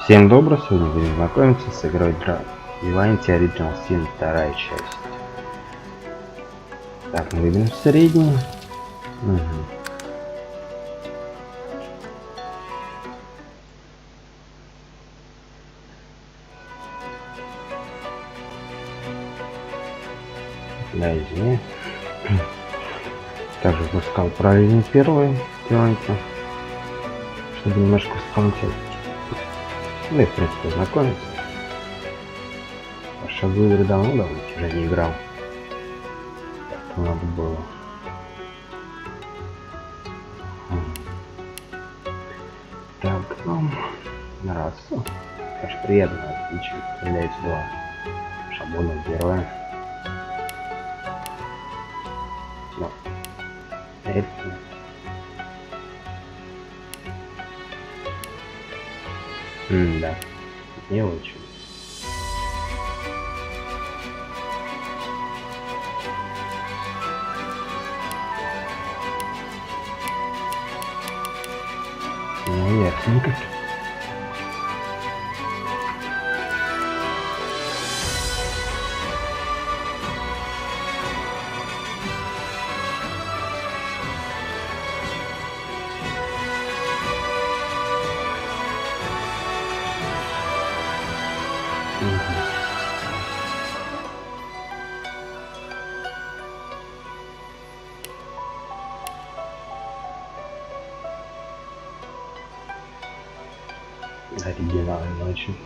Всем доброго, сегодня будем знакомиться с игрой Divinity Original Sin 2 часть. Так, мы выберем средний. Да, извини. Также пускал правильный первый Divinity, чтобы немножко вспомнить. Ну и в принципе знакомиться. Потому в игры давно уже не играл. Это надо было. Так, раз. Конечно, приятно, отлично. Появляется два шаблона героя. Ну, это. Да, не очень. Ну, ясненько. Оригинально очень.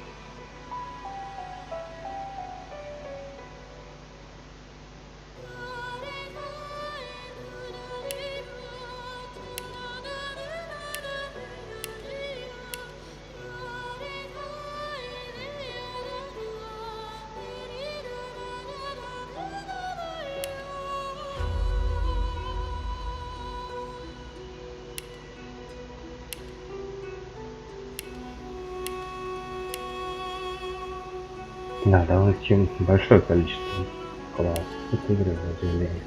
Да, довольно большое количество классов этой игры в удивление.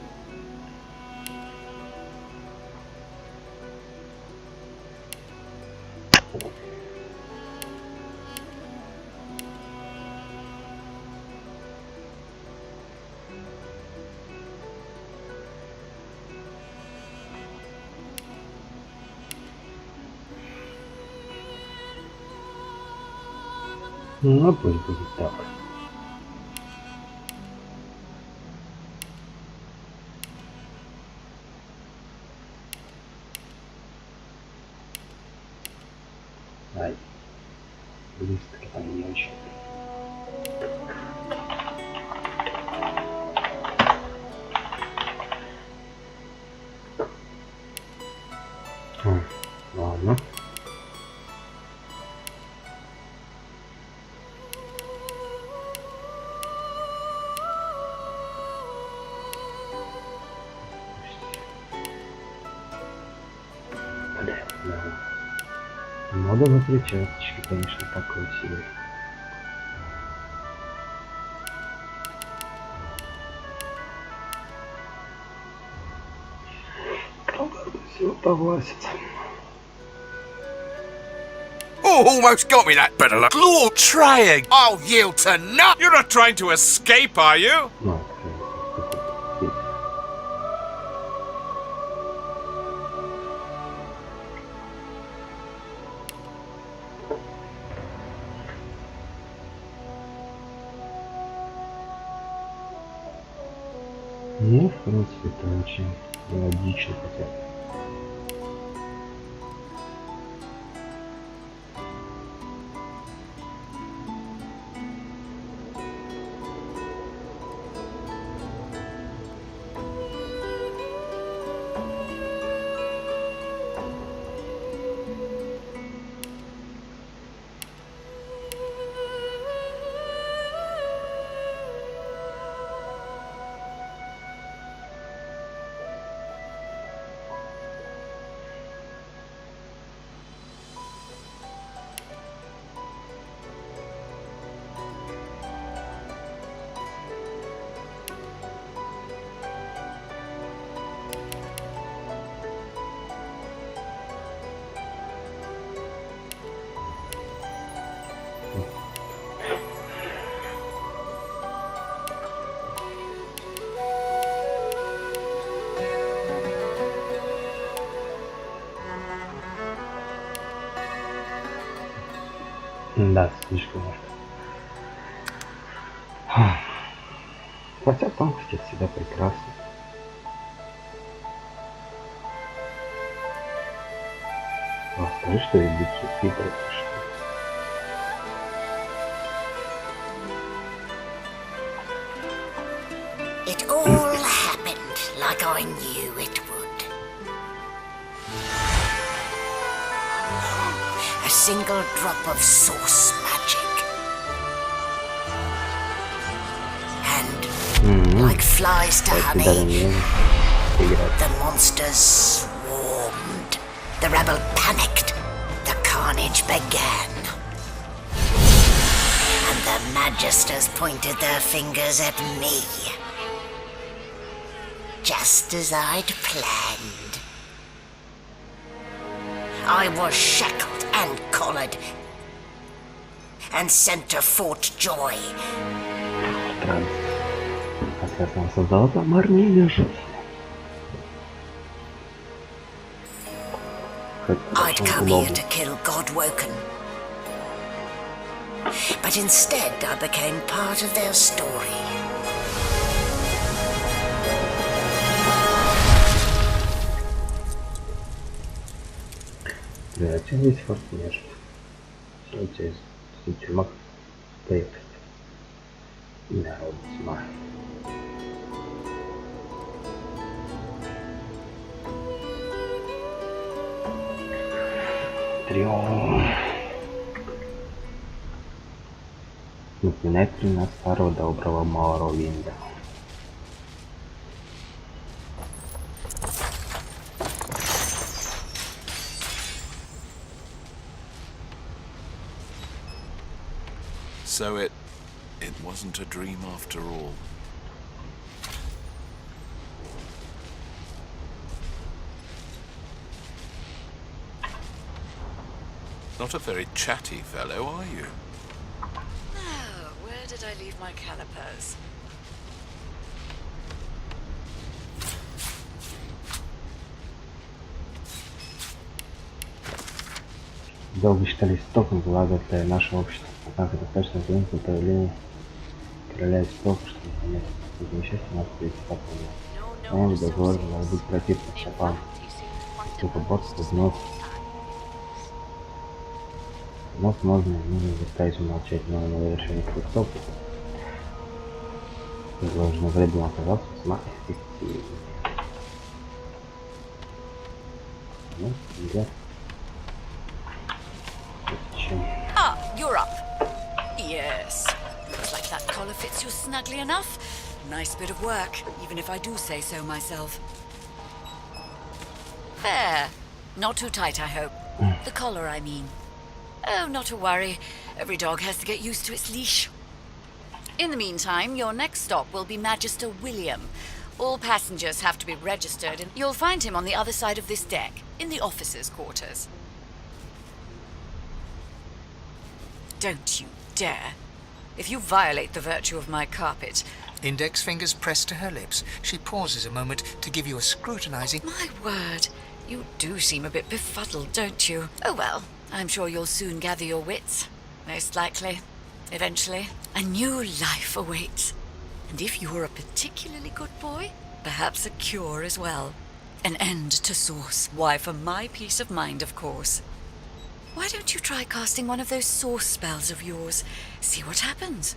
Ну, пусть будет так. Ай, быстро там не очень. Ладно. Мода на перчаточки, конечно, такой себе. Все повласится. Oh, almost got me that better luck. Lord, trying. I'll yield to none. You're not trying to escape, are you? No. Ну, в принципе, это очень логично, хотя. Да, слишком может. Хотя тонкости всегда прекрасно. Скажи, что я бицу Питер, что It all happened like I knew it would. A single drop of source magic. And like flies to honey, the monsters swarmed. The rebel panicked. The carnage began. And the magisters pointed their fingers at me. Just as I'd planned. I was shackled and collared and sent to Fort Joy. Ответно создал там армию жизни. I'd come here to kill Godwoken. But instead I became part of their story. Да, что здесь форт между? Что здесь? Тюрьма крепость. И народ тьма. Триумф. Напоминает ли нас старого доброго Моровинда? So it wasn't a dream after all. Not a very chatty fellow, are you? Oh, where did I leave my calipers? Долго считали истоком блага для нашего общества. Однако достаточно времени для появления короля истоков, чтобы понять, что несчастье нас прийти по полу. Он договор может быть противным стопам. Только борт вновь. Вновь можно и нужно заставить умолчать, но на завершение крестов предложенное время оказался весьма эффективным. Ну, идет. Ah, you're up. Yes. Looks like that collar fits you snugly enough. Nice bit of work, even if I do say so myself. Fair. Not too tight, I hope. The collar, I mean. Oh, not to worry. Every dog has to get used to its leash. In the meantime, your next stop will be Magister William. All passengers have to be registered, and you'll find him on the other side of this deck, in the officers' quarters. Don't you dare. If you violate the virtue of my carpet... Index fingers pressed to her lips. She pauses a moment to give you a scrutinizing... My word, you do seem a bit befuddled, don't you? Oh well, I'm sure you'll soon gather your wits. Most likely. Eventually. A new life awaits. And if you're a particularly good boy, perhaps a cure as well. An end to Source. Why, for my peace of mind, of course. Why don't you try casting one of those Source spells of yours? See what happens.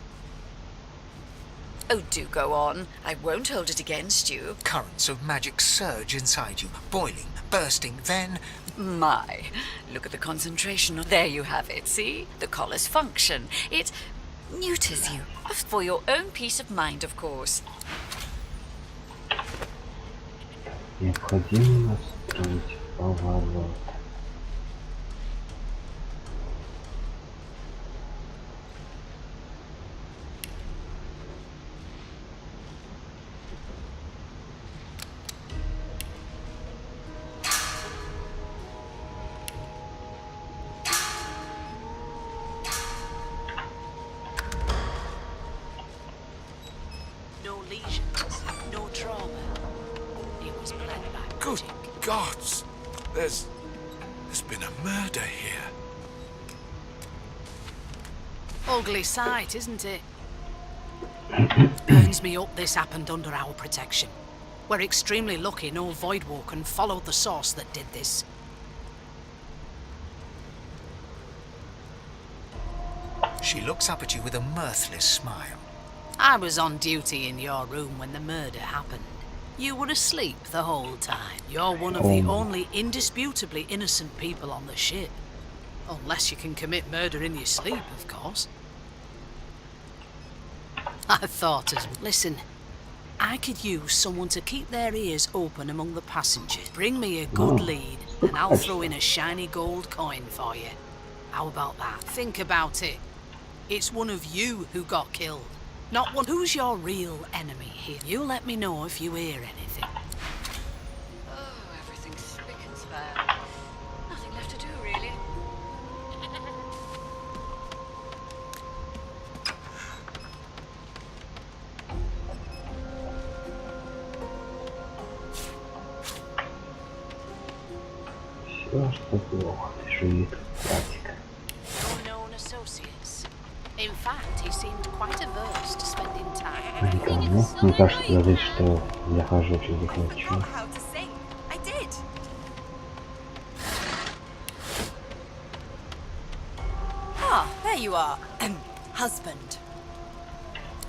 Oh, do go on. I won't hold it against you. Currents of magic surge inside you, boiling, bursting, then... My, look at the concentration. There you have it, see? The collar's function. It neuters you. For your own peace of mind, of course. Необходимо строить поворот. No lesions, no trauma. It was planned by Good magic. gods! There's been a murder here. Ugly sight, isn't it? Burns me up this happened under our protection. We're extremely lucky no Voidwalker followed the source that did this. She looks up at you with a mirthless smile. I was on duty in your room when the murder happened. You were asleep the whole time. You're one of the only indisputably innocent people on the ship. Unless you can commit murder in your sleep, of course. I thought as... Listen, I could use someone to keep their ears open among the passengers. Bring me a good lead, and I'll throw in a shiny gold coin for you. How about that? Think about it. It's one of you who got killed. Not one. Who's your real enemy here? You let me know if you hear anything. Oh, everything's spick and span. Nothing left to do, really. Все, что плохо, лежит практика. No known associates. In fact, he seemed quite averse to spending time. Никому. Мне кажется, здесь, что я хожу очень захвачу. Ah, there you are. Husband.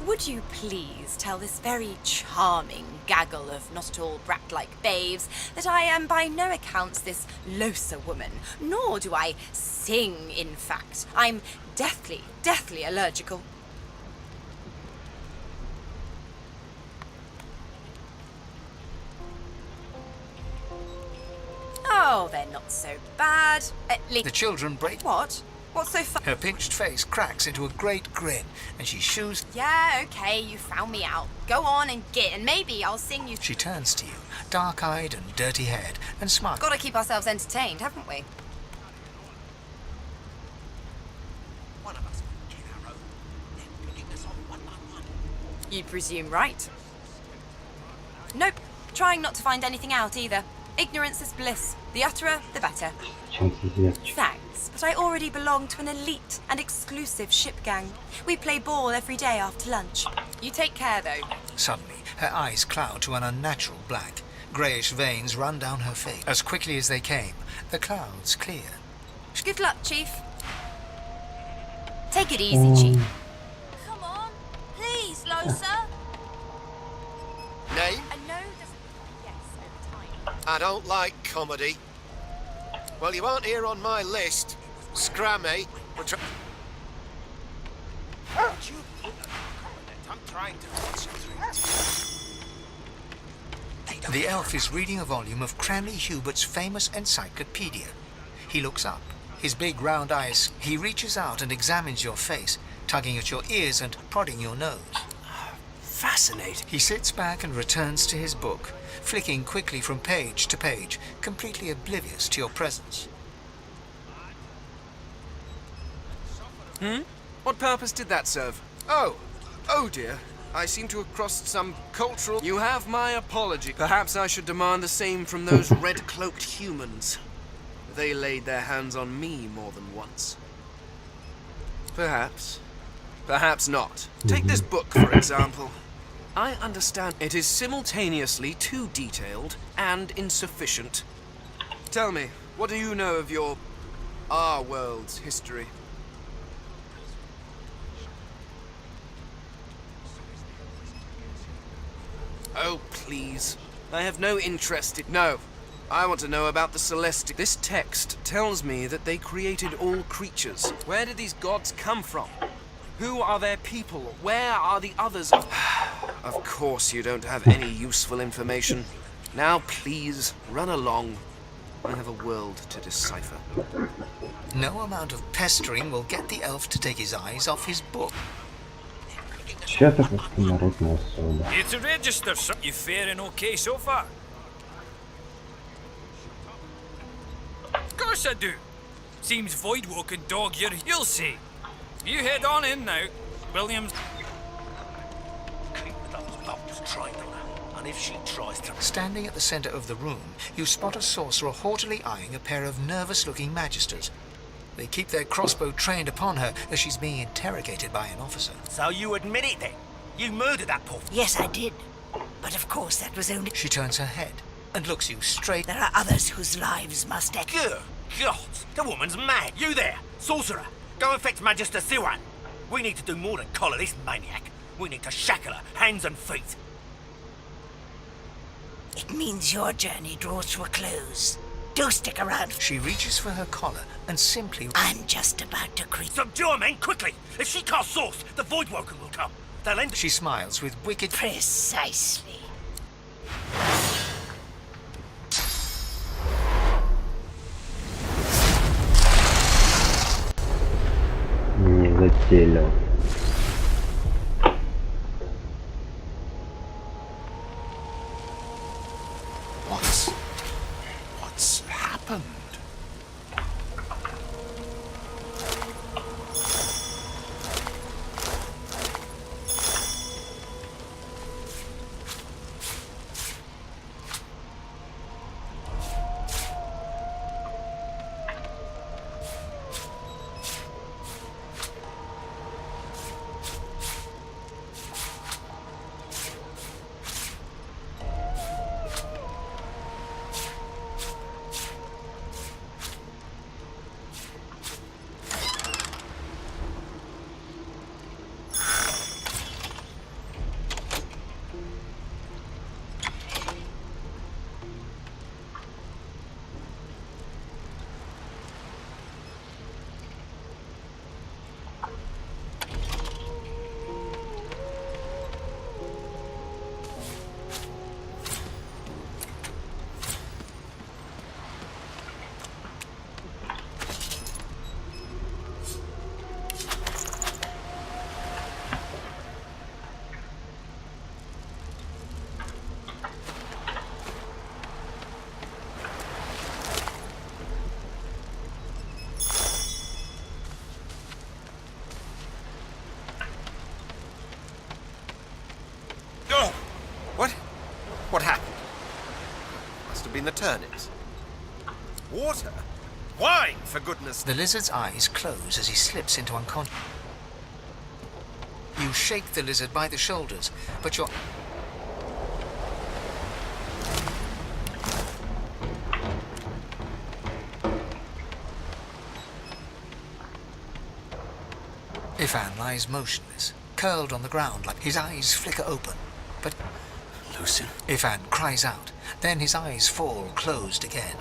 Would you please tell this very charming gaggle of not-at-all brat-like babes that I am by no accounts this Losa woman, nor do I sing, in fact. I'm deathly, deathly allergical. Oh, they're not so bad. At least... The children break. What? What's so fun? Her pinched face cracks into a great grin, and she shoos. Yeah, okay, you found me out. Go on and get, and maybe I'll sing you... She turns to you, dark-eyed and dirty-haired, and smiles. Gotta keep ourselves entertained, haven't we? You presume right. Nope. Trying not to find anything out either. Ignorance is bliss. The utterer, the better. Thanks, but I already belong to an elite and exclusive ship gang. We play ball every day after lunch. You take care, though. Suddenly, her eyes cloud to an unnatural black. Greyish veins run down her face. As quickly as they came, the clouds clear. Good luck, Chief. Take it easy, Chief. Come on, please, Losa. Name? I know there's... Yes, over time. I don't like comedy. Well, you aren't here on my list. Scrammy. I'm trying to concentrate. The elf is reading a volume of Cranley Hubert's famous encyclopedia. He looks up, his big round eyes. He reaches out and examines your face, tugging at your ears and prodding your nose. Fascinating. He sits back and returns to his book, flicking quickly from page to page, completely oblivious to your presence. What purpose did that serve? Oh dear. I seem to have crossed some cultural... You have my apology. Perhaps I should demand the same from those red-cloaked humans. They laid their hands on me more than once. Perhaps. Perhaps not. Take this book, for example. I understand it is simultaneously too detailed and insufficient. Tell me, what do you know of our world's history? Oh, please. I have no interest in... No. I want to know about the Celestial. This text tells me that they created all creatures. Where did these gods come from? Who are their people? Where are the others? Of course you don't have any useful information. Now, please, run along. I have a world to decipher. No amount of pestering will get the elf to take his eyes off his book. Сейчас это просто народная особа. Here to register, sir. You faring okay so far? Of course I do. Seems Voidwalk and dog you. You'll see. You head on in now, Williams. Keep those lobs trying on her, and if she tries to... Standing at the center of the room, you spot a sorcerer haughtily eyeing a pair of nervous-looking magisters. They keep their crossbow trained upon her as she's being interrogated by an officer. So you admit it then? You murdered that poor... Yes, I did. But of course that was only... She turns her head and looks you straight... There are others whose lives must end. Good God, the woman's mad. You there, sorcerer, go and fetch Magister Siwan. We need to do more than collar this maniac. We need to shackle her, hands and feet. It means your journey draws to a close. Do stick around. She reaches for her collar and simply... I'm just about to creep. Subdue her, men, quickly! If she casts source, the Voidwoken will come. They'll end... She smiles with wicked... Precisely. Не зателил. What's happened? What happened? Must have been the turnips. Water? Wine, for goodness... The lizard's eyes close as he slips into unconscious. You shake the lizard by the shoulders, but you're... Ifan lies motionless, curled on the ground, like his eyes flicker open. But... Lucien. Ifan cries out. Then his eyes fall closed again.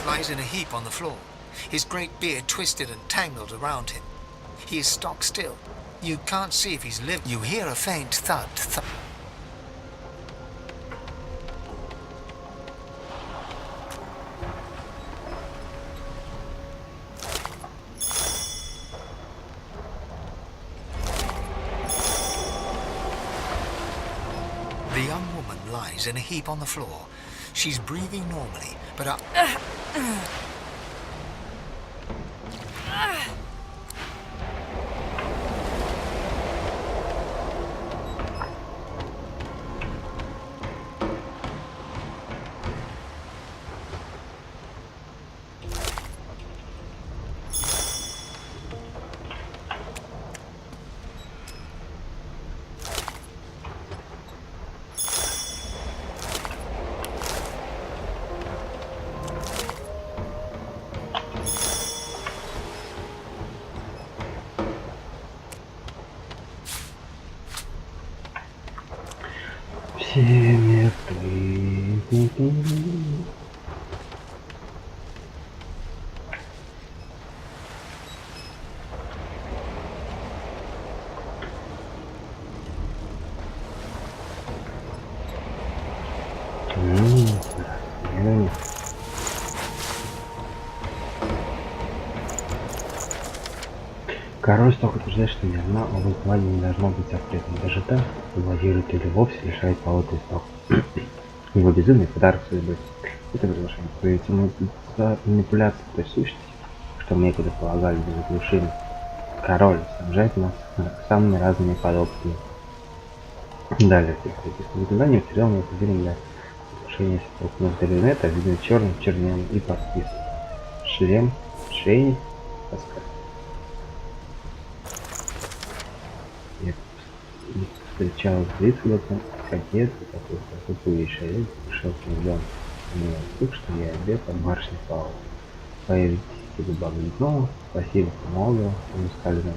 Lies in a heap on the floor, his great beard twisted and tangled around him. He is stock still. You can't see if he's lived. You hear a faint thud. The young woman lies in a heap on the floor. She's breathing normally, but Все мертвы. Король столько утверждает, что ни одна область магии не должна быть запретной. Даже та, кто блокирует или вовсе лишает полота исток. Его безумный подарок судьбы. Это приглашение появится манипуляция той сущности, что мы некогда полагали для заглушения. Король снабжает нас самыми разными подопытными. Далее, с наблюданием материал необходим для заглушения столкнув Divinity, видно черным, черням и подписан. Шлем, шейник, таскать. Я встречал с Литвелетом, кадет, такой тупый шею, пришел к нему так, что я обед от барышни Паула. Появитесь губам снова, спасибо, помогу, ему сказали нам.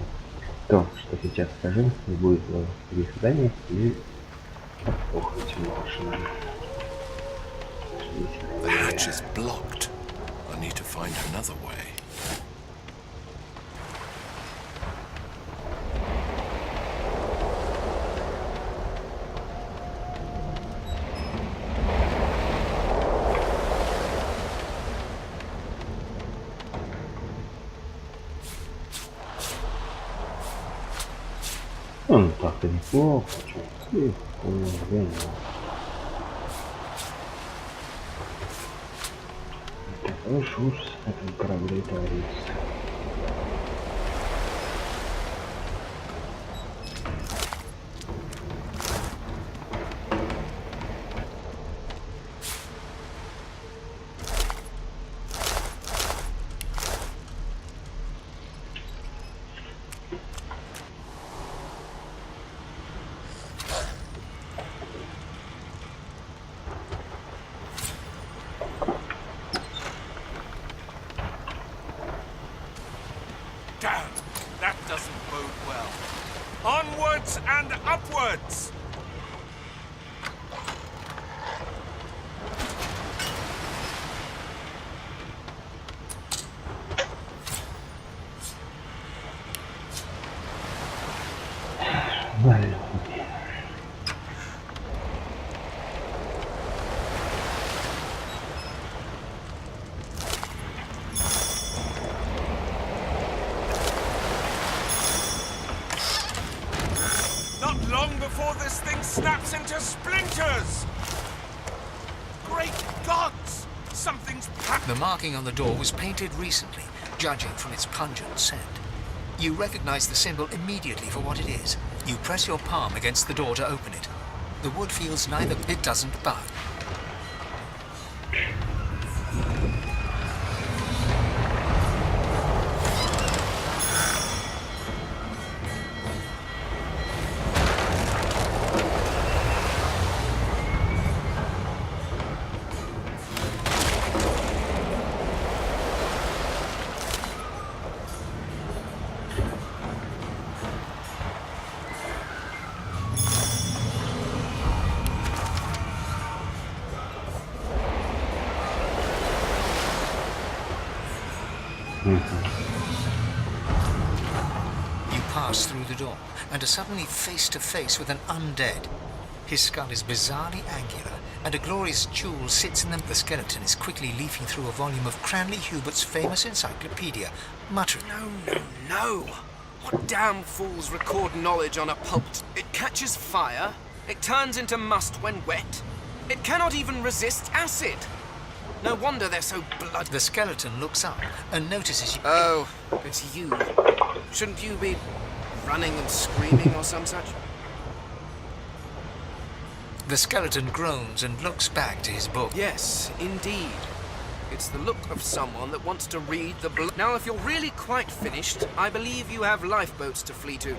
То, что сейчас скажу, не будет в других заданиях или отпухать машину. The hatch is blocked. I need to find another way. Ну, так-то неплохо, чё. Такой ужас в этом корабле творится. Damn, that doesn't bode well. Onwards and upwards! Long before this thing snaps into splinters! Great gods! Something's packed. The marking on the door was painted recently, judging from its pungent scent. You recognize the symbol immediately for what it is. You press your palm against the door to open it. The wood feels neither. It doesn't bud. You pass through the door and are suddenly face to face with an undead. His skull is bizarrely angular, and a glorious jewel sits in them. The skeleton is quickly leafing through a volume of Cranley Hubert's famous encyclopedia, muttering. No. What damn fools record knowledge on a pulp? It catches fire. It turns into must when wet. It cannot even resist acid. No wonder they're so bloody. The skeleton looks up and notices you. Oh, it's you. Shouldn't you be running and screaming or some such? The skeleton groans and looks back to his book. Yes, indeed. It's the look of someone that wants to read the book. Now, if you're really quite finished, I believe you have lifeboats to flee to.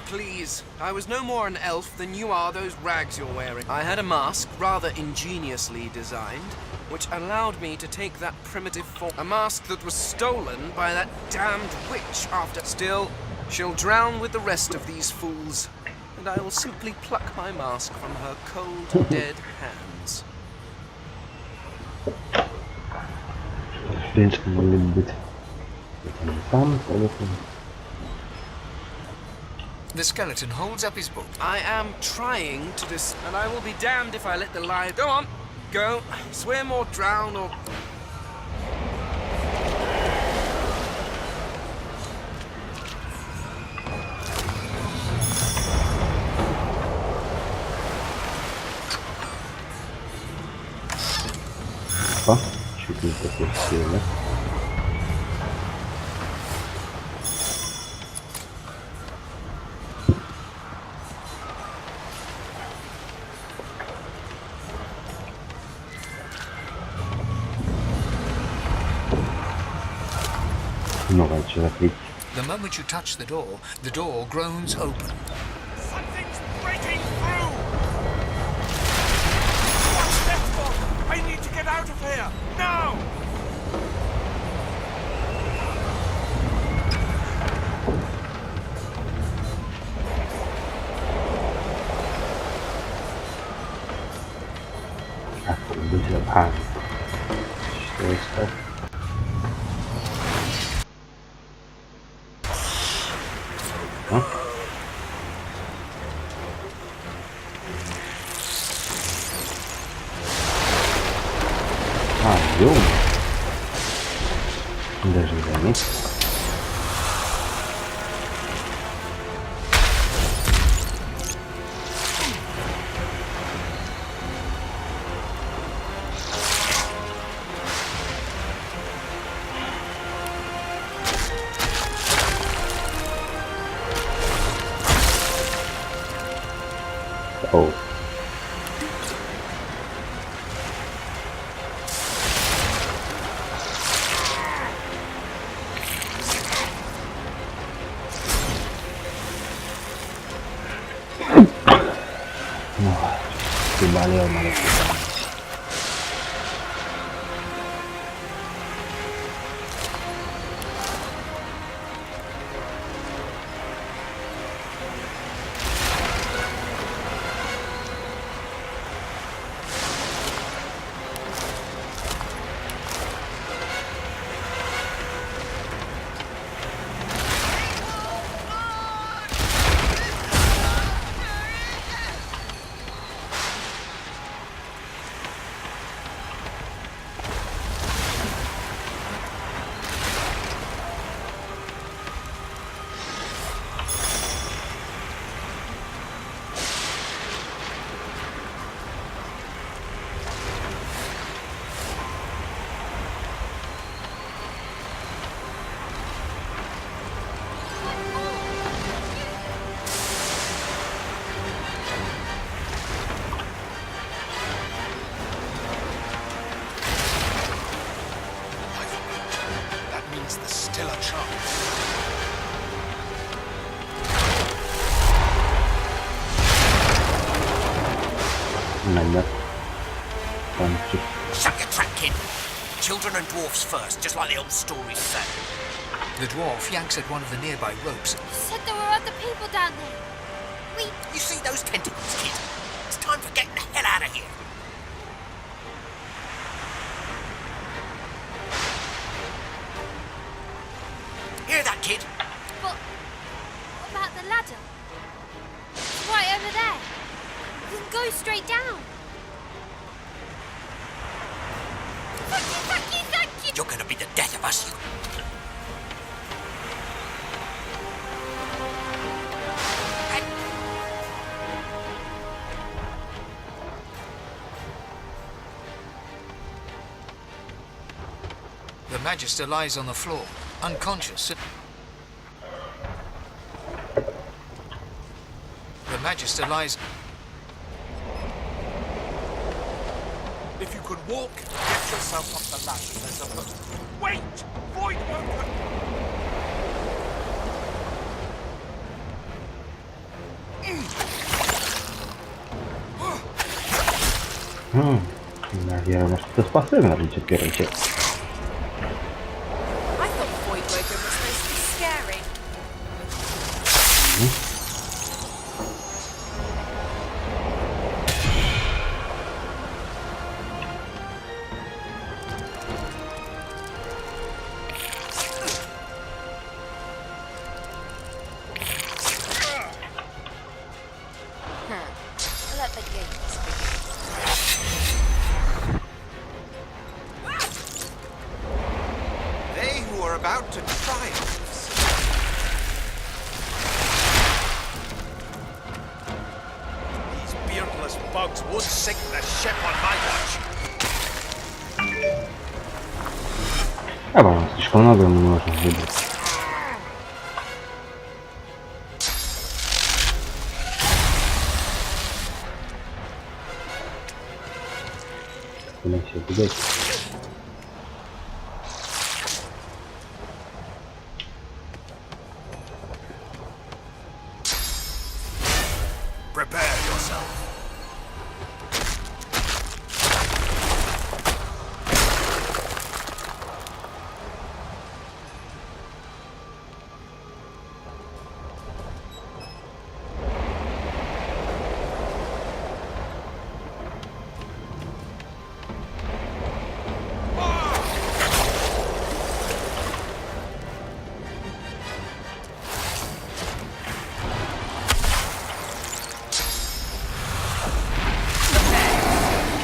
Please, I was no more an elf than you are those rags you're wearing. I had a mask, rather ingeniously designed, which allowed me to take that primitive form. A mask that was stolen by that damned witch after. Still, she'll drown with the rest of these fools. and I will simply pluck my mask from her cold, dead hands. В принципе, могли бы быть там, поэтому. The skeleton holds up his book. I am trying to and I will be damned if I let the lie. Go on, go, swim or drown or. Опа, чуть не такой сильно. Много чего закрыть. The moment you touch the door groans open. Something's breaking through! What's that for? I need to get out of here! Now! Так, друзья, что это? Ём. Даже не заметил. Оу. Ты болел, маленький. Still a chance. Намёк. Shut your trap, kid. Children and dwarfs first, just like the old stories say. The dwarf yanks at one of the nearby ropes. You said there were other people down there. You see those tentacles, kid? It's time for getting the hell out of here. Hear that, kid? But what about the ladder? It's right over there. We can go straight down. Thank you. You're gonna be the death of us, you. The Magister lies on the floor, unconscious. The Magister lies... If you could walk, get yourself up the ladder. There's a wait! Void worker! Наверное, что-то способен отличить первый часть. I thought Void Worker was supposed to be scary. bugs won't sink the ship on my watch. А, по-моему, слишком много ему нужно выбрать. Блин, все, бегайте. Prepare yourself.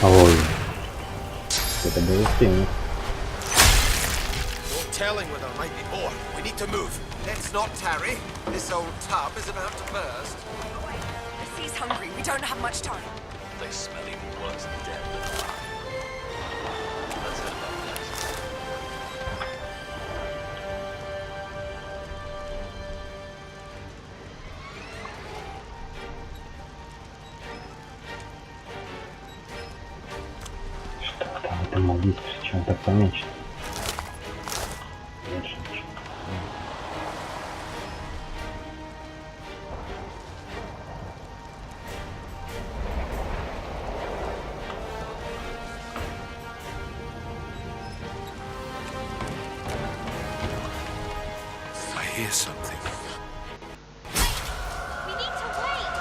Ой. Это было сильно. No telling whether there might be more. We need to move. Let's not tarry. This old tub is about to burst. The sea's hungry. We don't have much time. They smell even worse than dead. Let's head back next. Там это молодец, причем так помечено. Больше ничего. I hear something. We need to wait.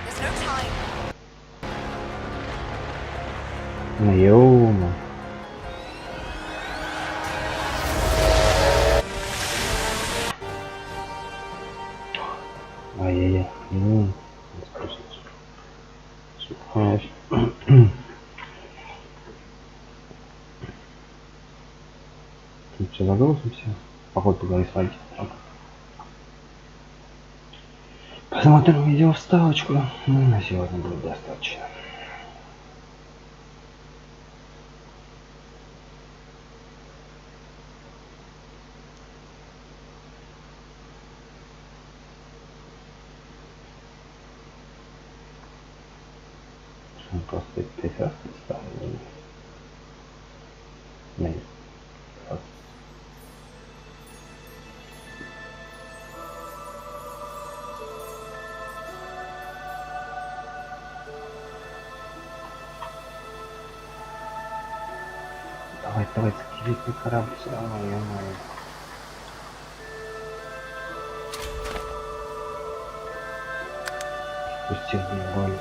There's no time. Ну, ё-мо. Ай-яй-яй. Знаешь. Тут все загрузимся. Походу поговорим с вами. Посмотрим видео вставочку. Ну, на сегодня будет достаточно. Просто прекрасно ставили. Нет. Давай, скелетный корабль все равно, ё-моё. Спустил мне боль.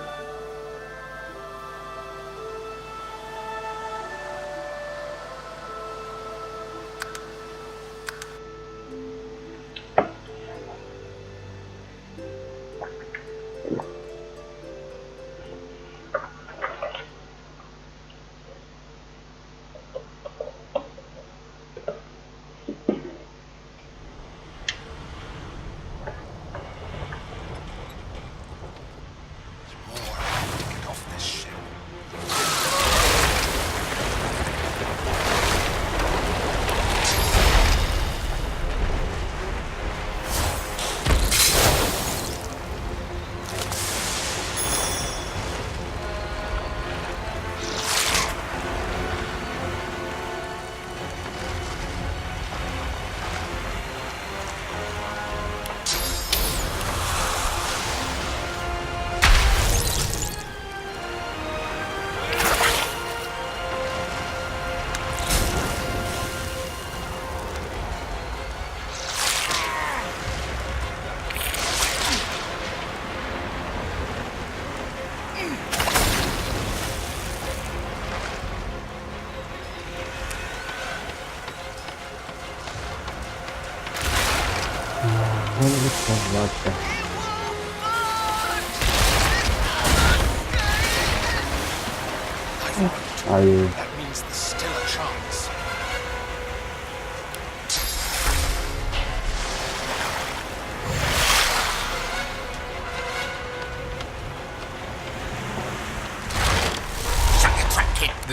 That means there's still a chance.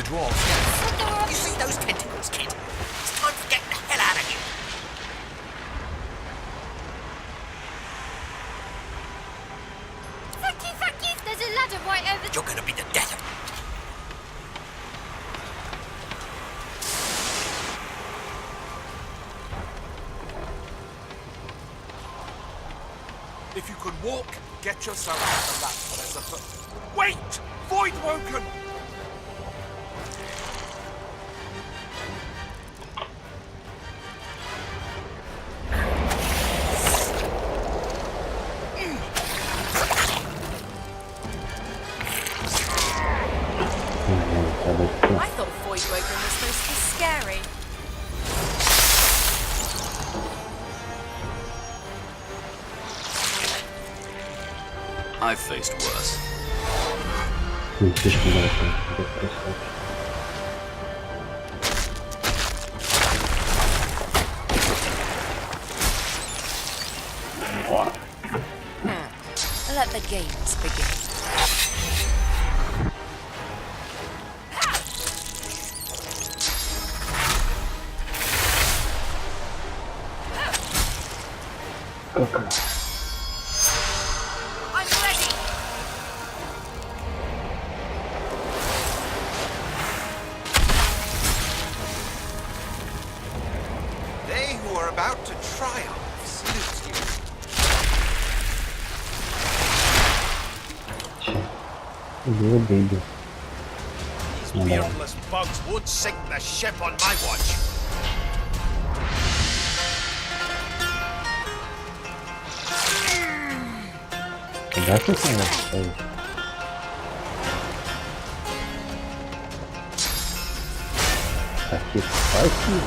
dwarves, yes. You see those tentacles, kid? It's time to get the hell out of here. Fuck you! There's a ladder right over. You're gonna be the death of... If you can walk, get yourself out of that pleasant. Wait! Voidwoken! I thought Voidwoken was supposed to be scary. I've faced worse. Let the games begin. I'm ready. They who are about to triumph salute you. These beardless bugs would sink the ship on my watch. Спасти.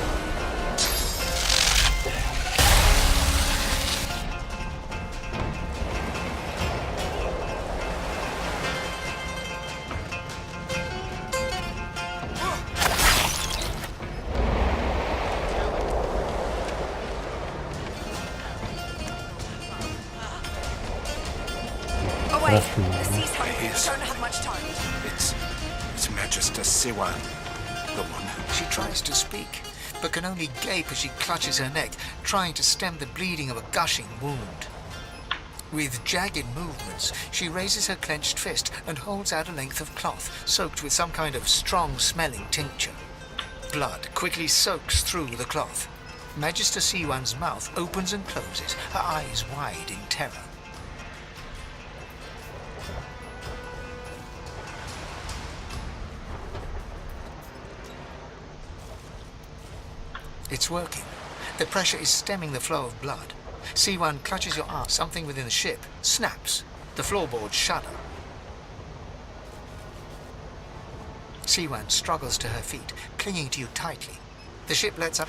Away. The sea's coming. Don't have much time. It's Magister Siwan, the one who... She tries to speak, but can only gape as she clutches her neck, trying to stem the bleeding of a gushing wound. With jagged movements, she raises her clenched fist and holds out a length of cloth, soaked with some kind of strong-smelling tincture. Blood quickly soaks through the cloth. Magister Siwan's mouth opens and closes, her eyes wide in terror. It's working. The pressure is stemming the flow of blood. Siwan clutches your arm. Something within the ship snaps. The floorboards shudder. Siwan struggles to her feet, clinging to you tightly. The ship lets up.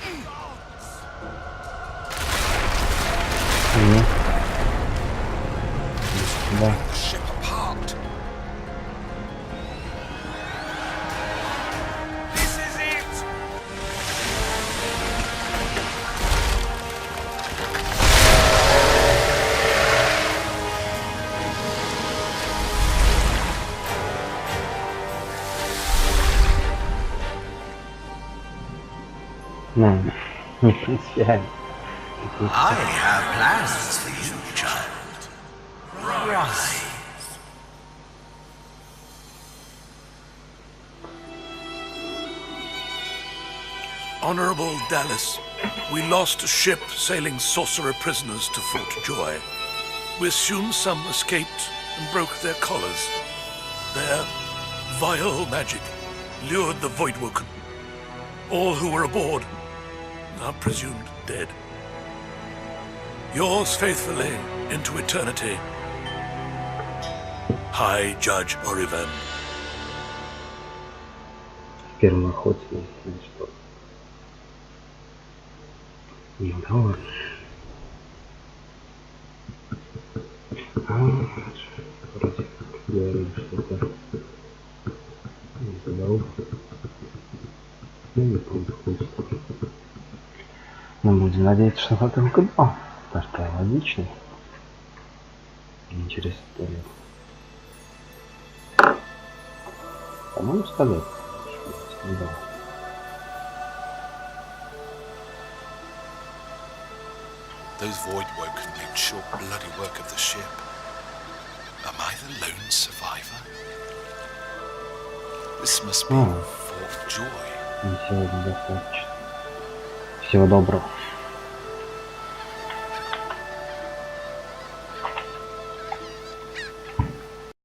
The ship apart. This is it! No, не принципиально. I have plans for you, child. Rise. Honorable Dallas, we lost a ship sailing sorcerer prisoners to Fort Joy. We assume some escaped and broke their collars. Their vile magic lured the Voidwoken. All who were aboard are presumed dead. Yours faithfully into eternity, High Judge Orivan. В первом охоте, или что? Ну да ладно. Вроде как говорили что-то. Не забыл. Ну не помню, хочется. Но будем надеяться, что это только два. Потому что логично. Интересно, что ли. По-моему, сказать. Да. Those voidwoken made short bloody work of the ship. Am I the lone survivor? This must be Fort Joy. На сегодня достаточно. Всего доброго.